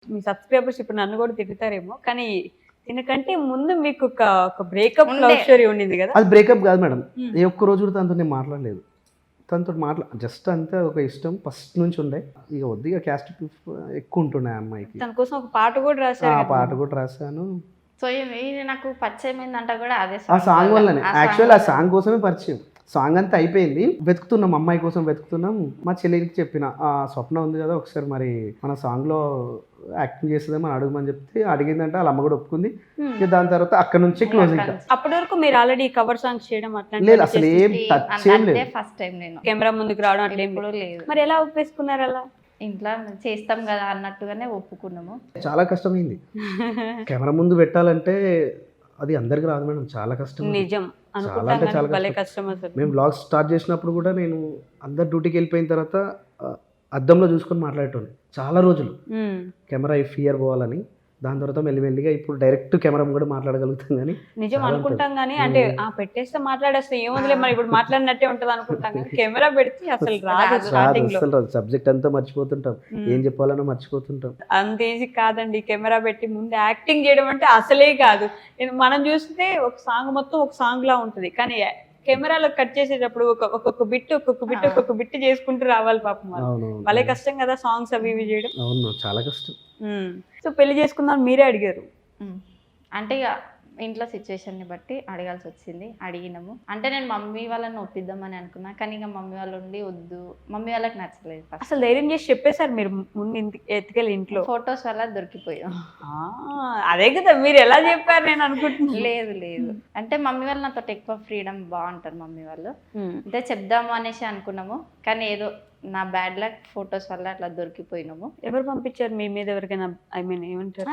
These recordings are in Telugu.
మీ సబ్స్క్రైబర్స్ ఇప్పుడు నన్ను కూడా తిరుగుతారేమో, కానీ దీనికంటే ముందు మీకు ఒక బ్రేకప్ లవ్ స్టోరీ ఉండింది కదా? అది బ్రేకప్ కాదు మేడం. ఏ ఒక్క రోజు కూడా తనతో నేను మాట్లాడలేదు. తనతో జస్ట్ అంతే ఒక ఇష్టం ఫస్ట్ నుంచి ఉండే. ఇక వద్దు ఇక క్యాస్ట్ ఎక్కువ ఉంటుండే ఆ అమ్మాయికి. తన కోసం ఒక పాట కూడా రాశారు. ఆ పాట కూడా రాశాను. సో ఇది నాకు పరిచయం ఏందంట కూడా అదే ఆ సాంగ్ వల్లనే. యాక్చువల్ ఆ సాంగ్ కోసమే పరిచయం. సాంగ్ అంతా అయిపోయింది, వెతుకుతున్నాం, అమ్మాయి కోసం వెతుకుతున్నాం. మా చెల్లికి చెప్పిన ఆ స్వప్న ఉంది కదా, ఒకసారి మరి మన సాంగ్లో యాక్టింగ్ చేస్తుందేమో అడుగుమని చెప్తే అడిగిందంటే వాళ్ళ అమ్మ కూడా ఒప్పుకుంది. దాని తర్వాత అక్కడ నుంచి క్లోజ్. ఇంకా అప్పటి వరకు మీరు ఆల్రెడీ కవర్ సాంగ్స్ చేయడం అట్లా లేదు, అసలు ఏం టచ్ ఏం లేదు. ఫస్ట్ టైం నేను కెమెరా ముందుకు రావడం అట్లా ఏం లేదు. మరి ఎలా ఒప్పేసుకున్నారు అలా? ఇంట్లో చేస్తాం కదా అన్నట్టుగానే ఒప్పుకున్నాము. చాలా కష్టమైంది. కెమెరా ముందు పెట్టాలంటే అది అందరికి రాదు మేడం, చాలా కష్టం. నిజం, చాలా అంటే చాలా కష్టం అసలు. మేము బ్లాగ్స్ స్టార్ట్ చేసినప్పుడు కూడా నేను అందరు డ్యూటీకి వెళ్ళిపోయిన తర్వాత అద్దంలో చూసుకొని మాట్లాడేటోని చాలా రోజులు, కెమెరా ఫియర్ పోవాలని. దాని తర్వాత మెల్లిమెల్లిగా ఇప్పుడు డైరెక్ట్ కెమెరా కూడా మాట్లాడగలుగుతాం. కానీ నిజం అనుకుంటాం కానీ అంటే పెట్టేస్తే మాట్లాడేస్తే ఏముందిలే మరి ఇప్పుడు మాట్లాడినట్టే ఉంటుంది అనుకుంటాం కానీ కెమెరా పెడితే అసలు రాదు. స్టార్టింగ్ లో రాదు, సబ్జెక్ట్ అంతా మర్చిపోతుంటాం, ఏం చెప్పాలనో మర్చిపోతుంటాం. అంత ఈజీ కాదండి కెమెరా పెట్టి ముందు యాక్టింగ్ చేయడం అంటే అసలే కాదు. మనం చూస్తే ఒక సాంగ్ మొత్తం ఒక సాంగ్ లా ఉంటుంది, కానీ కెమెరాలో కట్ చేసేటప్పుడు ఒక్కొక్క బిట్ చేసుకుంటూ రావాలి పాపం. భలే కష్టం కదా సాంగ్స్ అవి ఇవి చేయడం. అవును, చాలా కష్టం. సో పెళ్లి చేసుకుందాం మీరే అడిగారు అంటే ఇక ఇంట్లో సిచ్యువేషన్ని బట్టి అడగాల్సి వచ్చింది. అడిగినాము అంటే నేను మమ్మీ వాళ్ళని ఒప్పిద్దామని అనుకున్నా, కానీ ఇక మమ్మీ వాళ్ళు ఉండి వద్దు, మమ్మీ వాళ్ళకి నచ్చలేదు. అసలు ధైర్యం చేసి చెప్పేశారు మీరు ముందు ఎత్తుకెళ్ళి ఇంట్లో? ఫొటోస్ వల్ల దొరికిపోయాం. అదే కదా మీరు ఎలా చెప్పారు నేను అనుకుంటున్నా. లేదు అంటే మమ్మీ వాళ్ళు నాతో ఎక్కువ ఫ్రీడమ్ బాగుంటారు మమ్మీ వాళ్ళు. అంటే చెప్దాము అనేసి అనుకున్నాము, కానీ ఏదో నా బ్యాడ్ లక్ ఫొటోస్ వల్ల అట్లా దొరికిపోయినాము. ఎవరు పంపించారు మీ మీద? ఎవరికైనా ఐ మీన్ ఏమంటారు,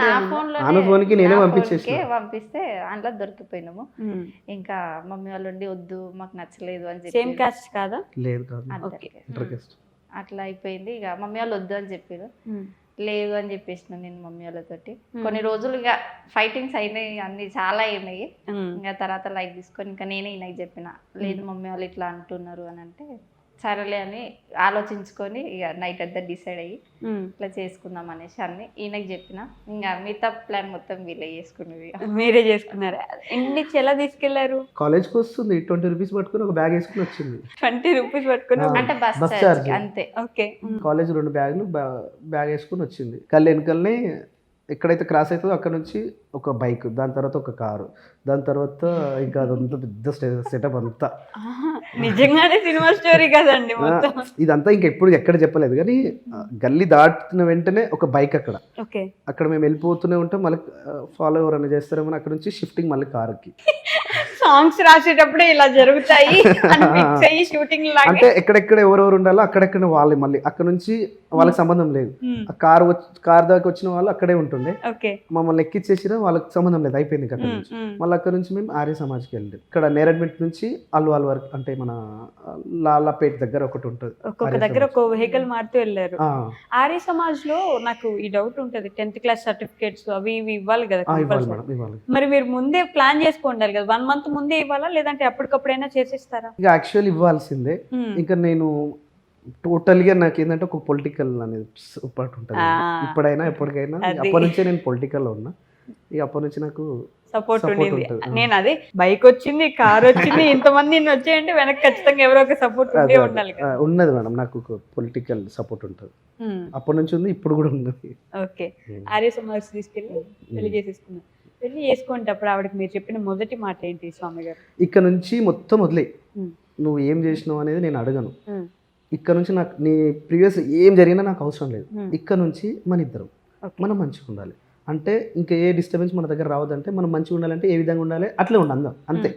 నా ఫోన్ లో పంపిస్తే అందులో దొరికిపోయినాము. ఇంకా మమ్మీ వాళ్ళు ఉండి వద్దు మాకు నచ్చలేదు అని చెప్పి. సేమ్ కాస్ట్ కాదా? అట్లా అయిపోయింది. ఇక మమ్మీ వాళ్ళు వద్దు అని చెప్పారు, లేదు అని చెప్పేసిన నేను మమ్మీ వాళ్ళతోటి. కొన్ని రోజులు ఇక ఫైటింగ్స్ అయినాయి, అన్ని చాలా అయినాయి. ఇంకా తర్వాత లైక్ తీసుకొని ఇంకా నేనే ఈయనకి చెప్పిన, లేదు మమ్మీ వాళ్ళు ఇట్లా అంటున్నారు అని అంటే సరేలే అని ఆలోచించుకొని ఇక నైట్ అంతా డిసైడ్ అయ్యి ఇట్లా చేసుకుందాం అనేసి అన్ని ఈయనకి చెప్పిన. ఇంకా మిగతా ప్లాన్ మొత్తం వీళ్ళే చేసుకునేది. మీరే చేసుకున్నారా? ఇంటి ఎలా తీసుకెళ్లారు? కాలేజ్కి వస్తుంది 20 రూపీస్ పట్టుకుని ఒక బ్యాగ్ వేసుకుని వచ్చింది. 20 రూపీస్ పట్టుకుని అంటే బస్ చార్జ్ అంతే. ఓకే, కాలేజ్ 2 బ్యాగులు బ్యాగ్ వేసుకుని వచ్చింది. కళ్ళు వెనకల్ని ఎక్కడైతే క్రాస్ అవుతుందో అక్కడ నుంచి ఒక బైక్, దాని తర్వాత ఒక కారు, దాని తర్వాత ఇంకా అదంతా పెద్ద సెటప్ అంతా. నిజంగానే సినిమా స్టోరీ కదండి మొత్తం ఇదంతా. ఇంకా ఎక్కడ చెప్పలేదు, కానీ గల్లీ దాటిన వెంటనే ఒక బైక్ అక్కడ మేము వెళ్ళిపోతూనే ఉంటాం. మళ్ళీ ఫాలో ఎవరైనా చేస్తారేమో అక్కడ నుంచి షిఫ్టింగ్ మళ్ళీ కారుకి. సాంగ్స్ రాసేటప్పుడే ఇలా జరుగుతాయి షూటింగ్ లాగా. అంటే ఎక్కడెక్కడ ఎవరెవరు ఉండాలో అక్కడెక్కడ వాళ్ళు మళ్ళీ అక్కడ నుంచి వాళ్ళకి సంబంధం లేదు. కార్ దాకా వచ్చిన వాళ్ళు అక్కడే ఉంటుండే, మమ్మల్ని ఎక్కిచ్చేసినా వాళ్ళకి సంబంధం లేదు, అయిపోయింది అక్కడ నుంచి. మళ్ళీ అక్కడ నుంచి మేము ఆర్య సమాజ్కి వెళ్ళాం. ఇక్కడ నేరడ్మిట్ నుంచి అల్వాల్ వరకు, అంటే మన లాలాపేట దగ్గర ఒకటి ఉంటుంది, ఒక్కొక్క దగ్గర ఒక వెహికల్ మారుతూ వెళ్ళారు. ఆర్య సమాజ్ లో నాకు ఈ డౌట్ ఉంటది, 10th క్లాస్ సర్టిఫికేట్స్ అవి ఇవి ఇవ్వాలి కదా? మరి మీరు ముందే ప్లాన్ చేసుకోండాలి కదా, 1 month ముందే ఇవ్వాలా లేదంటే అప్పటికప్పుడైనా చేసేస్తారా? ఇక యాక్చువల్ ఇవ్వాల్సిందే. ఇంకా నేను టోటల్గా నాకు ఏంటంటే ఒక పొలిటికల్ అనేది ఒకటి ఉంటుంది, ఇప్పుడైనా ఎప్పటికైనా. అప్పటి నుంచే నేను పొలిటికల్లో ఉన్నా, ఇక అప్పటి నుంచి నాకు సపోర్ట్ ఉండేది. నేను అదే బైక్ వచ్చింది, కార్ వచ్చింది, ఇంతమంది వచ్చాయంటే వెనక్కి ఖచ్చితంగా ఎవరో ఒక సపోర్ట్ ఉండాలి. ఉన్నది మేడం, నాకు ఒక పొలిటికల్ సపోర్ట్ ఉంటుంది, అప్పటి నుంచి ఉంది, ఇప్పుడు కూడా ఉన్నది. ఓకే, ఆర్య సమాజ్ తీసుకెళ్ళి పెళ్లి చేసేసుకున్నాను. పెళ్లి చేసుకునేటప్పుడు ఆవిడకి మీరు చెప్పిన మొదటి మాట ఏంటి స్వామి గారు? ఇక్కడ నుంచి మొత్తం వదిలే, నువ్వు ఏం చేసినావు అనేది నేను అడగను. ఇక్కడ నుంచి నాకు నీ ప్రీవియస్ ఏం జరిగినా నాకు అవసరం లేదు. ఇక్కడ నుంచి మన ఇద్దరం మనం మంచిగా ఉండాలి. అంటే ఇంకా ఏ డిస్టర్బెన్స్ మన దగ్గర రావద్దంటే మనం మంచిగా ఉండాలంటే ఏ విధంగా ఉండాలి అట్లే ఉండాలి, అందం అంతే.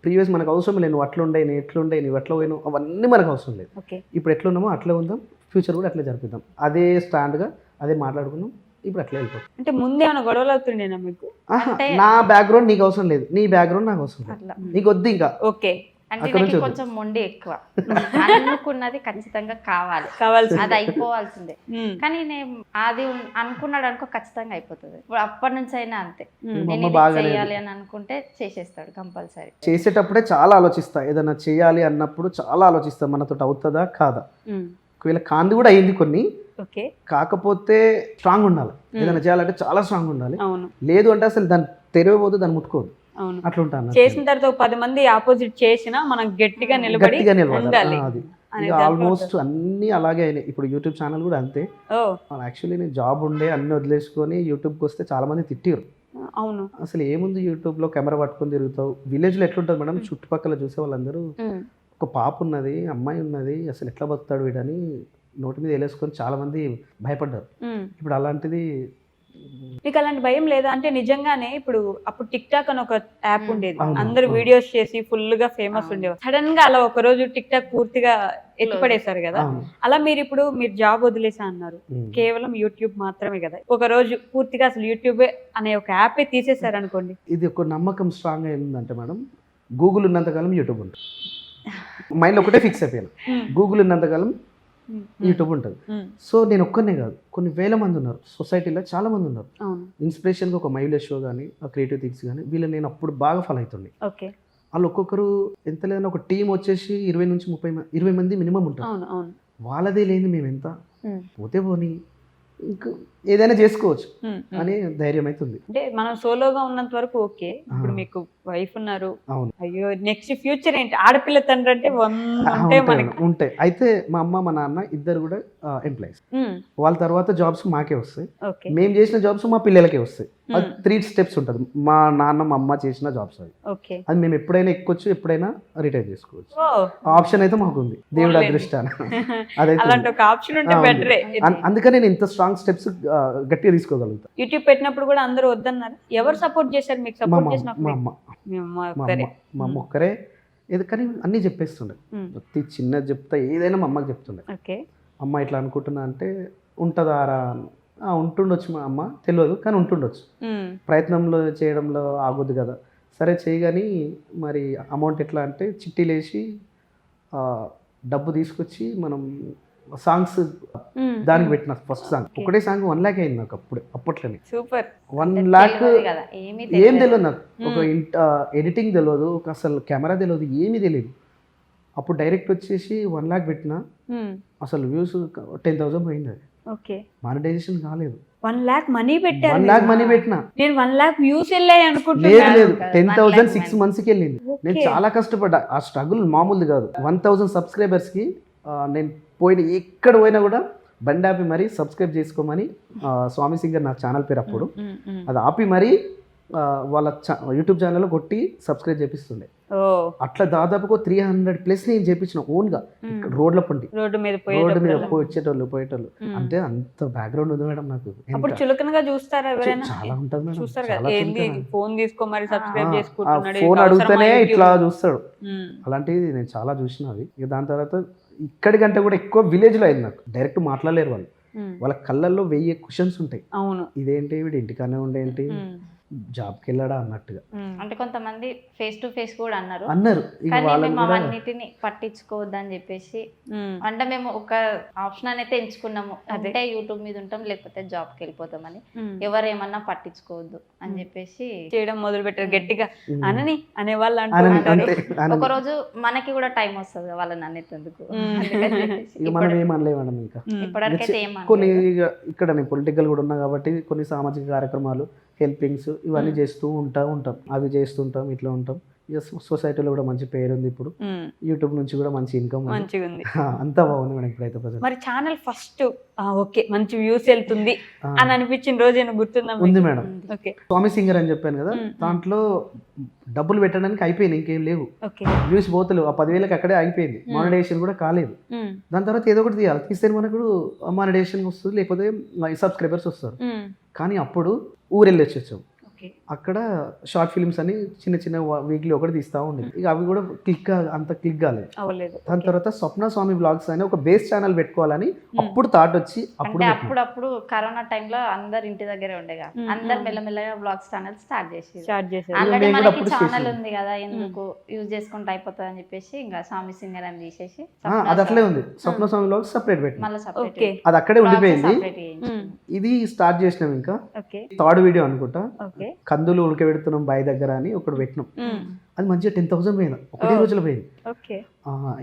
ప్రీవియస్ మనకు అవసరం లేదు, నువ్వు అట్లా ఉండే, నేను ఎట్లుండే, నువ్వు ఎట్లా పోయినావు, అవన్నీ మనకు అవసరం లేదు. ఇప్పుడు ఎట్లా ఉన్నామో అట్లే ఉందాం, ఫ్యూచర్ కూడా అట్లే జరిపిద్దాం, అదే స్టాండ్గా అదే మాట్లాడుకున్నాం. ఇప్పుడు అట్లా వెళ్ళిపోతాం. అంటే ముందే ఏమైనా గొడవలు అవుతుండేనా మీకు? నా బ్యాక్గ్రౌండ్ నీకు అవసరం లేదు, నీ బ్యాక్గ్రౌండ్ నాకు అవసరం లేదు, నీకు వద్దు ఇంకా. ఓకే, అంటే నాకు కొంచెం మొండి ఎక్కువ, అనుకున్నది ఖచ్చితంగా కావాలి, అది అయిపోవాల్సిందే. కానీ నేను అది అనుకున్నాడు అనుకో ఖచ్చితంగా అయిపోతుంది. ఇప్పుడు అప్పటి నుంచి అయినా అంతే, నేను చేయాలి అని అనుకుంటే చేసేస్తాడు కంపల్సరీ. చేసేటప్పుడే చాలా ఆలోచిస్తా, ఏదైనా చేయాలి అన్నప్పుడు చాలా ఆలోచిస్తా, మనతో అవుతుందా కాదా. ఒకవేళ కాంది కూడా అయింది కొన్ని, ఓకే. కాకపోతే స్ట్రాంగ్ ఉండాలి, ఏదైనా చేయాలంటే చాలా స్ట్రాంగ్ ఉండాలి. అవును లేదు అంటే అసలు దాన్ని తెరవబోదు, దాన్ని ముట్టుకోదు, అవును. అట్లా ఉంటాను. చేసిన తర్వాత ఒక 10 మంది ఆపోజిట్ చేసినా మనం గట్టిగా నిలబడి గట్టిగా నిలబడాలి. ఉండాలి. అది అనే ఇక దాంట్లో ఆల్మోస్ట్ అన్ని అలాగే అయినాయి. ఇప్పుడు యూట్యూబ్ ఛానల్ కూడా అంతే. ఓ యాక్చువల్లీ నేను జాబ్ ఉండే అన్ని వదిలేసుకొని యూట్యూబ్కి వస్తే చాలా మంది తిట్టారు. అవును. అసలు ఏముంది యూట్యూబ్లో కెమెరా పట్టుకొని తిరుగుతావు. విలేజ్లో ఎట్లుంటుంది మేడం, చుట్టుపక్కల చూసే వాళ్ళందరూ ఒక పాప ఉన్నది, అమ్మాయి ఉన్నది, అసలు ఎట్లా బతుకుతాడు వీడని నోటి మీద వేలేసుకొని చాలా మంది భయపడ్డారు. ఇప్పుడు అలాంటిది మీకు అలాంటి భయం లేదా? అంటే నిజంగానే ఇప్పుడు అప్పుడు టిక్ టాక్ అని ఒక యాప్ ఉండేది, అవును, అందరు అవును. వీడియోస్ చేసి ఫుల్ గా ఫేమస్ ఉండేవారు. సడన్ గా అలా ఒక రోజు టిక్ టాక్ పూర్తిగా ఎత్తిపడేశారు కదా. అవును. అలా మీరు జాబ్ వదిలేసా అన్నారు, కేవలం యూట్యూబ్ మాత్రమే కదా. ఒక రోజు పూర్తిగా అసలు యూట్యూబ్ అనే ఒక యాప్ తీసేశారు అనుకోండి. ఇది ఒక నమ్మకం స్ట్రాంగ్ అయిందంటే మేడం, గూగుల్ ఉన్నంతకాలం యూట్యూబ్ ఉంటుంది. మైండ్లో ఒకటే ఫిక్స్ అయిపోయాను, గూగుల్ ఉన్నంతకాలం యూట్యూబ్ ఉంటుంది. సో నేను ఒక్కనే కాదు, కొన్ని వేల మంది ఉన్నారు సొసైటీలో, చాలా మంది ఉన్నారు. ఇన్స్పిరేషన్గా ఒక మైలేజ్ షో కానీ, ఆ క్రియేటివ్ థింగ్స్ కానీ, వీళ్ళని నేను అప్పుడు బాగా ఫాలో అవుతుండే. ఓకే. వాళ్ళు ఒక్కొక్కరు ఎంత లేదన్నా ఒక టీం వచ్చేసి 20 నుంచి 20 మంది మినిమం ఉంటారు. వాళ్ళదే లేని మేము ఎంత పోతే పోనీ ఇంకా ఏదైనా చేసుకోవచ్చు అని ధైర్యం అవుతుంది. అంటే మనం సోలోగా ఉన్నంత వరకు ఓకే. ఇప్పుడు మీకు వైఫ్ ఉన్నారు, అవును. అయ్యో నెక్స్ట్ ఫ్యూచర్ ఏంటి? ఆడపిల్ల తండ్రి అంటే 100 ఉంటాయి మనకి. ఉంటాయి. అయితే మా అమ్మ మా నాన్న ఇద్దరు కూడా ఎంప్లాయీస్. వాళ్ళ తర్వాత జాబ్స్ మాకే వస్తాయి, మేము చేసిన జాబ్స్ మా పిల్లలకే వస్తాయి. అది 3 స్టెప్స్ ఉంటుంది. మా నాన్న మా అమ్మ చేసిన జాబ్స్ అది మేము ఎప్పుడైనా ఎక్కొచ్చు, ఎప్పుడైనా రిటైర్ చేసుకోవచ్చు. ఆప్షన్ అయితే మాకు ఉంది, దేవుడు అదృష్టాన. అలాంటి ఒక ఆప్షన్ ఉంటే బెటరే. అందుకనే నేను ఇంత స్ట్రాంగ్ స్టెప్స్ గట్టిగా తీసుకోగలుగుతా. యూట్యూబ్ పెట్టినప్పుడు కూడా అందరూ వద్దన్నారు. ఎవరు సపోర్ట్ చేశారు మీకు? సపోర్ట్ చేసినప్పుడు మా అమ్మ ఒక్కరే. కానీ అన్నీ చెప్పేస్తుండే, ప్రతి చిన్నది చెప్తా, ఏదైనా మా అమ్మకి చెప్తుండే. అమ్మ ఇట్లా అనుకుంటున్నా అంటే ఉంటుందారా, ఉంటుండొచ్చు, మా అమ్మ తెలియదు కానీ ఉంటుండొచ్చు, ప్రయత్నంలో చేయడంలో ఆగొద్దు కదా. సరే చేయి, కానీ మరి అమౌంట్ ఎట్లా అంటే చిట్టీలేసి డబ్బు తీసుకొచ్చి మనం సాంగ్స్ దానికి పెట్టిన ఫస్ట్ సాంగ్, ఒకటే సాంగ్ 1 lakh అయింది నాకు అప్పట్లోనే. సూపర్. 1 lakh ఏం తెలియదు నాకు, ఒక ఎడిటింగ్ తెలియదు, ఒక అసలు కెమెరా తెలియదు, ఏమీ తెలియదు. అప్పుడు డైరెక్ట్ వచ్చేసి 1 lakh పెట్టిన, అసలు వ్యూస్ 10,000 పోయింది. అది మానిటైజేషన్ కాలేదు. 1 lakh మనీ పెట్టారు. 1 lakh మనీ పెట్టినా నేను 1 lakh వ్యూస్ వెళ్ళాయి అనుకుంటున్నాను. లేదు 10,000 6 monthsకి వెళ్ళింది. నేను చాలా కష్టపడ్డా, ఆ స్ట్రగుల్ మామూలుది కాదు. 1000 సబ్స్క్రైబర్స్కి నేను పోయిన ఎక్కడ పోయినా కూడా బండి ఆపి మరీ సబ్స్క్రైబ్ చేసుకోమని, స్వామి సింగర్ నా ఛానల్ పేరు అప్పుడు, అది ఆపి మరీ వాళ్ళ యూట్యూబ్ ఛానల్లో కొట్టి సబ్స్క్రైబ్ చేపిస్తుండే. అట్లా దాదాపుగా 300+ నేను చేపించిన ఓన్గా, రోడ్ల పండి రోడ్డు మీద పోయేటోళ్ళు. అంటే అంత బ్యాక్గ్రౌండ్ ఉంది మేడం నాకు. అప్పుడు చులకనగా చూస్తారా ఎవరైనా? చాలా ఉంటుంది మేడం. ఫోన్ తీసుకో మరి సబ్స్క్రైబ్ చేసుకుంటున్నాడు, ఫోన్ అడిగితేనే ఇట్లా చూస్తాడు. అలాంటివి నేను చాలా చూసిన. అవి ఇక దాని తర్వాత ఇక్కడికంటే కూడా ఎక్కువ విలేజ్లో అయింది నాకు. డైరెక్ట్ మాట్లాడలేరు వాళ్ళు, వాళ్ళ కళ్ళల్లో 1000 క్వశ్చన్స్ ఉంటాయి. అవును, ఇదేంటి వీడు ఇంటికానే ఉండేంటి, జాబ్కి వెళ్ళాడా అన్నట్టుగా. అంటే కొంతమంది ఫేస్ టు ఫేస్ కూడా అన్నారు. కానీ మేము అవన్నిటిని పట్టించుకోవద్దని చెప్పేసి, అంటే మేము ఒక ఆప్షన్ అయితే ఎంచుకున్నాము, అంటే యూట్యూబ్ మీద ఉంటాం లేకపోతే జాబ్కి వెళ్ళిపోతామని, ఎవరేమన్నా పట్టించుకోవద్దు అని చెప్పేసి చేయడం మొదలు పెట్టారు గట్టిగా. అనని అనేవాళ్ళు అంటారు, ఒక రోజు మనకి కూడా టైం వస్తుంది వాళ్ళని అనేందుకు. ఇప్పటివరకైతే కొన్ని ఇక్కడ నేను పొలిటికల్ కూడా ఉన్నా కాబట్టి కొన్ని సామాజిక కార్యక్రమాలు, హెల్పింగ్స్ ఇవన్నీ చేస్తూ ఉంటాం. అవి చేస్తుంటాం, ఇట్లా ఉంటాం. సొసైటీలో కూడా మంచి పేరు ఉంది. ఇప్పుడు యూట్యూబ్ నుంచి కూడా మంచి ఇన్కమ్ మంచిగా ఉంది. అంతా బాగుంది మేడం ఇప్పుడైతే ప్రజెంట్. మరి ఛానల్ ఫస్ట్ ఓకే మంచి వ్యూస్ వెళ్తుంది అని అనిపించిన రోజు ఏమైనా గుర్తుందా? ఉంది మేడం. స్వామి సింగర్ అని చెప్పాను కదా, దాంట్లో డబ్బులు పెట్టడానికి అయిపోయింది, ఇంకేం లేవు, వ్యూస్ పోతలేవు. ఆ 10,000కి అక్కడే ఆగిపోయింది, మానిటైజేషన్ కూడా కాలేదు. దాని తర్వాత ఏదో ఒకటి తీయాలి, తీస్తే మనకు మానిటైజేషన్ వస్తుంది, లేకపోతే సబ్స్క్రైబర్స్ వస్తారు. కానీ అప్పుడు ఊరెళ్ళి వచ్చాం. అక్కడ షార్ట్ ఫిల్మ్స్ అని చిన్న వీక్లీ ఒకటి తీస్తూ ఉండేది. ఇక అవి కూడా అంత క్లిక్ కాలేదు. దాని తర్వాత స్వప్న స్వామి బ్లాగ్స్ అని ఒక బేస్ ఛానల్ పెట్టుకోవాలని అప్పుడు థాట్ వచ్చి, అప్పుడు కరోనా టైంలో అందరు ఇంటి దగ్గరే ఉండేగా, అందరు మెల్లమెల్లగా బ్లాగ్స్ ఛానల్ స్టార్ట్ చేసి ఆల్రెడీ మనకి ఛానల్ ఉంది కదా, ఎందుకు యూజ్ చేసుకుంటే అయిపోతుంది అని చెప్పేసి ఇంకా స్వామి సింగర్ అని తీసేసి అది అట్లే ఉంది. స్వప్న స్వామి బ్లాగ్స్ సపరేట్ పెట్టి అది అక్కడే ఉండిపోయింది. ఇది స్టార్ట్ చేసినాం. ఇంకా ఓకే థర్డ్ వీడియో అనుకుంటా, ఓకే కందులు ఉడకబెడుతున్నాం బావి దగ్గర అని ఒకటి పెట్టినాం. అది మంచిగా 10,000 పోయింది, ఒకటే రోజులో పోయింది. ఓకే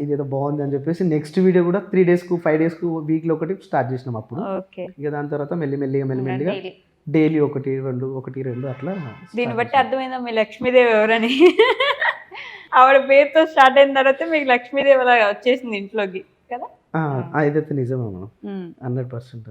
ఇదేదో బాగుంది అని చెప్పేసి నెక్స్ట్ వీడియో కూడా 3 డేస్కు 5 డేస్కు వీక్లో ఒకటి స్టార్ట్ చేసినాం. అప్పుడు ఓకే ఇక దాని తర్వాత మెల్లిమెల్లిగా డైలీ డైలీ ఒకటి రెండు అట్లా. దీన్ని బట్టి అర్థమైందా మీ లక్ష్మీదేవి ఎవరని? ఆవిడ పేరుతో స్టార్ట్ అయిన తర్వాత మీకు లక్ష్మీదేవి అలా వచ్చేసింది ఇంట్లోకి కదా. ఇదైతే నిజమే మనం 100%.